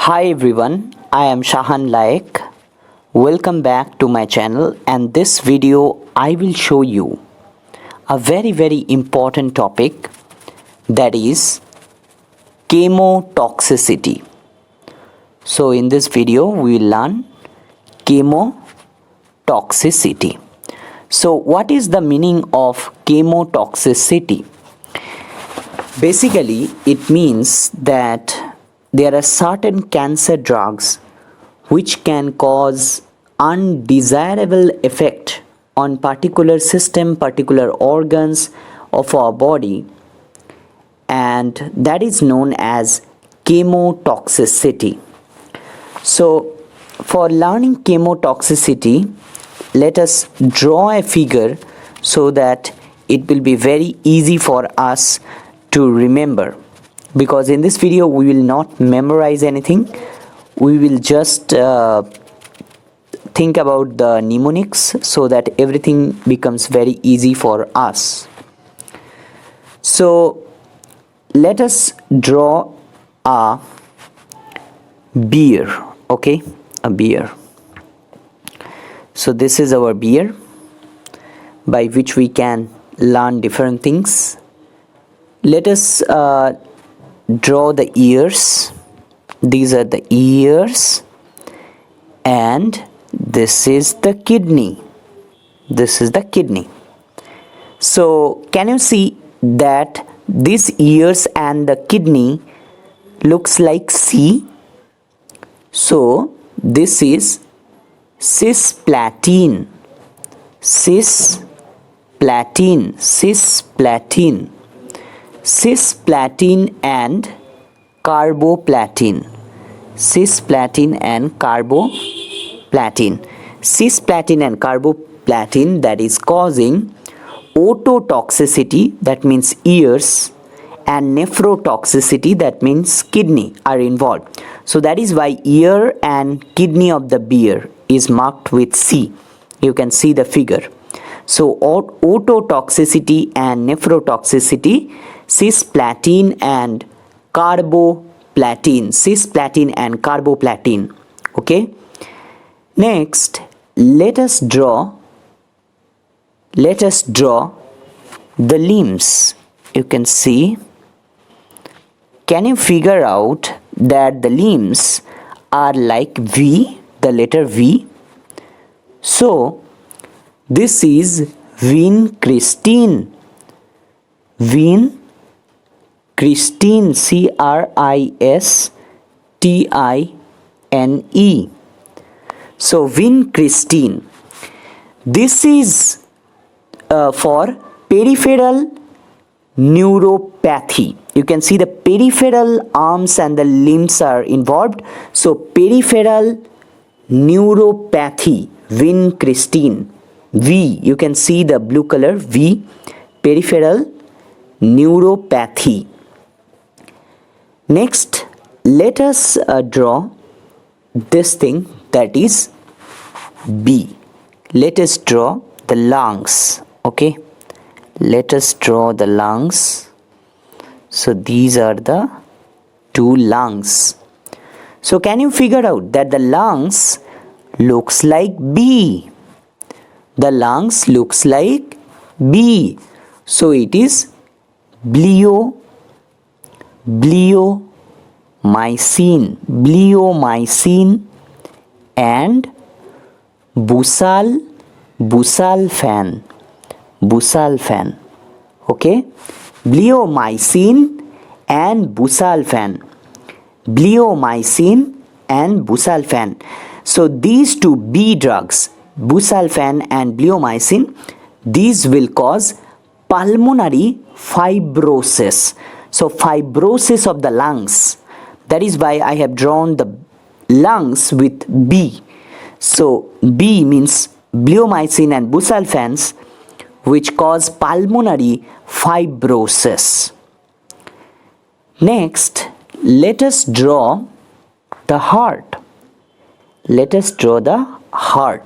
Hi everyone, I am Shahan Laik. Welcome back to my channel, and this video I will show you a very important topic, that is chemo toxicity. So in this video we will learn chemo toxicity. So what is the meaning of chemo toxicity? Basically it means that there are certain cancer drugs which can cause undesirable effect on particular system, particular organs of our body, and that is known as chemotoxicity. So for learning chemotoxicity, let us draw a figure so that it will be very easy for us to remember. Because in this video we will not memorize anything, we will just think about the mnemonics so that everything becomes very easy for us. So let us draw a beer, okay, a beer. So this is our beer, by which we can learn different things. Let us draw the ears. These are the ears, and this is the kidney. This is the kidney. So can you see that these ears and the kidney looks like C? So this is cisplatin. Cisplatin. Cisplatin. Cisplatin and carboplatin. Cisplatin and carboplatin. Cisplatin and carboplatin, that is causing ototoxicity, that means ears, and nephrotoxicity, that means kidney, are involved. So that is why ear and kidney of the beer is marked with C. You can see the figure. So ototoxicity and nephrotoxicity, cisplatin and carboplatin. Cisplatin and carboplatin. Okay. Next, let us draw the limbs. You can see. Can you figure out that the limbs are like V, the letter V? So this is vincristine. Vincristine, Cristine. So vincristine. This is for peripheral neuropathy. You can see the peripheral arms and the limbs are involved. So peripheral neuropathy, vincristine. V, you can see the blue color V, peripheral neuropathy. Next, let us draw this thing, that is B. Let us draw the lungs. Okay, let us draw the lungs. So these are the two lungs. So can you figure out that the lungs looks like B? The lungs looks like B. So it is bleomycin and busulfan. Okay, bleomycin and busulfan. Bleomycin and busulfan. So these two B drugs, busulfan and bleomycin, these will cause pulmonary fibrosis. So fibrosis of the lungs. That is why I have drawn the lungs with B. So B means bleomycin and busulfans, which cause pulmonary fibrosis. Next, let us draw the heart. Let us draw the heart.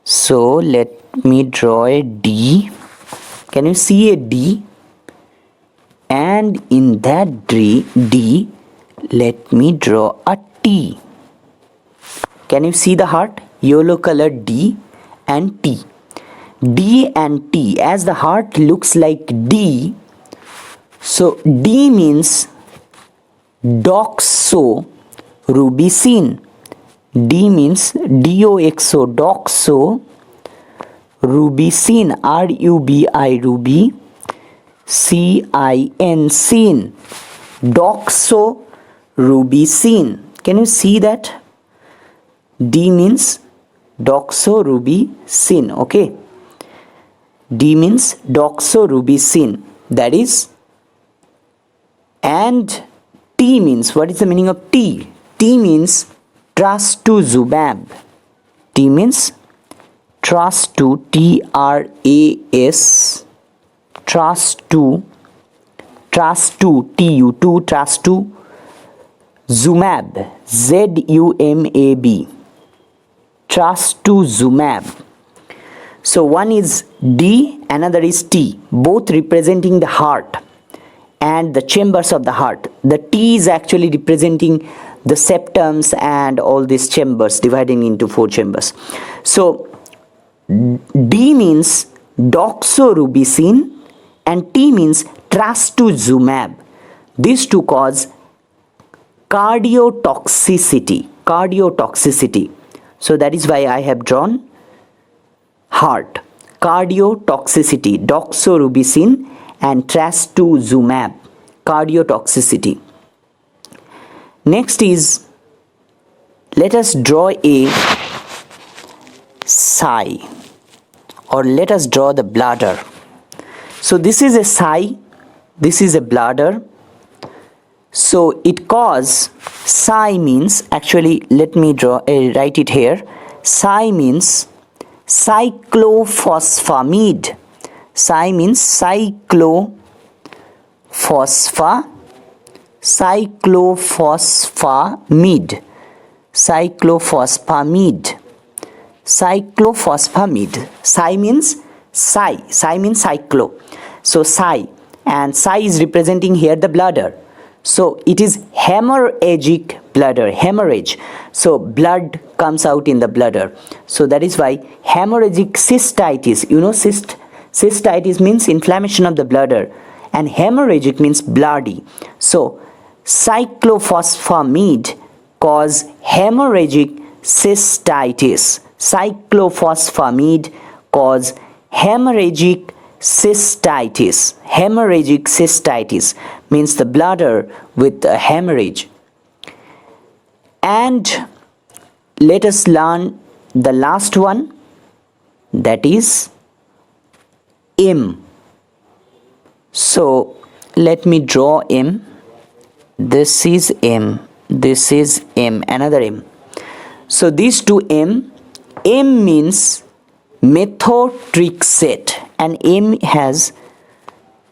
So let me draw a D. Can you see a D? And in that D, Let me draw a T. Can you see the heart? Yellow color D and T. D and T. As the heart looks like D, so D means doxorubicin. D means DOXO, doxorubicin, RUBI, ruby, CIN, sin, doxorubicin. Can you see that? D means doxorubicin, okay? D means doxorubicin, that is, and T means, what is the meaning of T? T means trastuzumab. T means trastu, T-R-A-S, trastu, T-U-2, trastuzumab, Z-U-M-A-B, trastuzumab. So one is D, another is T, both representing the heart and the chambers of the heart. The T is actually representing the septums and all these chambers, dividing into 4 chambers. So D means doxorubicin and T means trastuzumab. These two cause cardiotoxicity. So that is why I have drawn heart. Cardiotoxicity, doxorubicin and trastuzumab, cardiotoxicity. Next is, let us draw a sigh, or let us draw the bladder. So this is a sigh, this is a bladder. So it cause, sigh means, actually let me write it here. Sigh means cyclophosphamide. Sigh means cyclophosphamide. Sigh means cyclo. So sigh, and sigh is representing here the bladder. So it is hemorrhagic bladder, hemorrhage. So blood comes out in the bladder. So that is why hemorrhagic cystitis, you know, cystitis means inflammation of the bladder, and hemorrhagic means bloody. So cyclophosphamide cause hemorrhagic cystitis. Cyclophosphamide cause hemorrhagic cystitis. Hemorrhagic cystitis means the bladder with a hemorrhage. And let us learn the last one, that is M. So let me draw M. This is M, this is M, another M. So these two M means methotrexate, and M has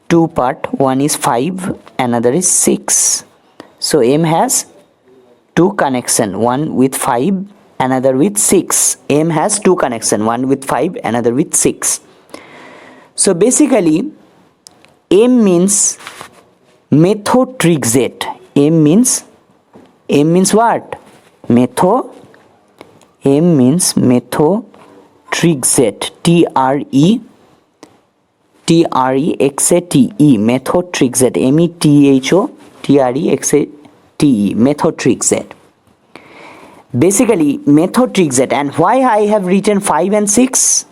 two parts, one is 5, another is 6. So M has two connection, one with 5, another with 6. M has two connection, one with 5, another with 6. So basically M means methotrexate. M means what? M means methotrexate. T-R-E-X-A-T-E, methotrexate. M-E-T-H-O-T-R-E-X-A-T-E, methotrexate. Basically methotrexate. And why I have written 5 and 6?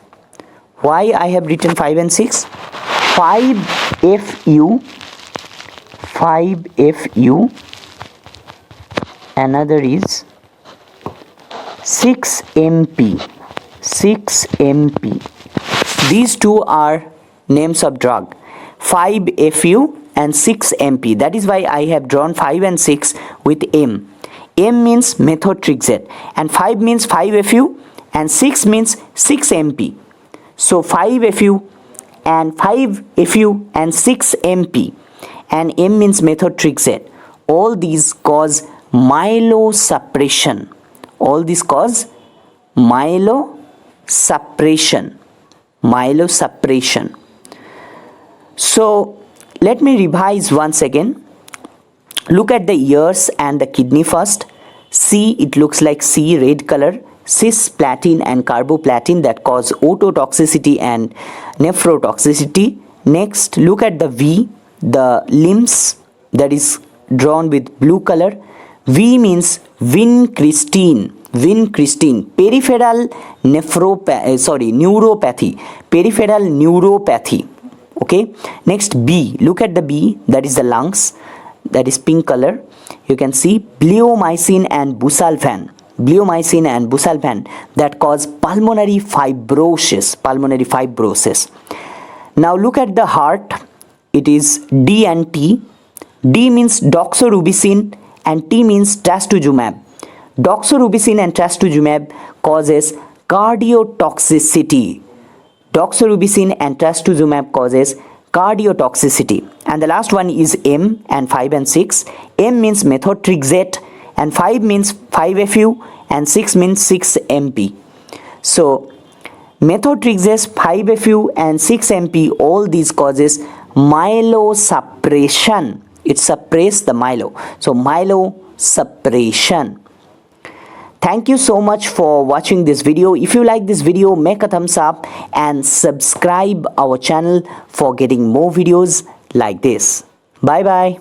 Why I have written 5 and 6? 5FU, another is 6MP. These two are names of drug, 5FU and 6MP. That is why I have drawn 5 and 6 with M. M means methotrexate, and 5 means 5FU, and 6 means 6MP. So 5FU and 5FU and 6MP, and M means methotrexate. All these cause myelosuppression. All these cause myelosuppression. So let me revise once again. Look at the ears and the kidney first. C, it looks like C, red color. Cisplatin and carboplatin that cause ototoxicity and nephrotoxicity. Next, look at the V, the limbs that is drawn with blue color. V means vincristine. Peripheral neuropathy. Peripheral neuropathy. Okay. Next, B. Look at the B, that is the lungs, that is pink color. You can see bleomycin and busulfan. That cause pulmonary fibrosis. Now look at the heart. It is D and T. D means doxorubicin and T means trastuzumab. Doxorubicin and trastuzumab causes cardiotoxicity. And the last one is M, and 5 and 6. M means methotrexate and 5 means 5-FU and 6 means 6-MP. So methotrexate, 5-FU and 6-MP, all these causes myelosuppression. It suppresses the myelo. So myelosuppression. Thank you so much for watching this video. If you like this video, make a thumbs up and subscribe our channel for getting more videos like this. Bye bye.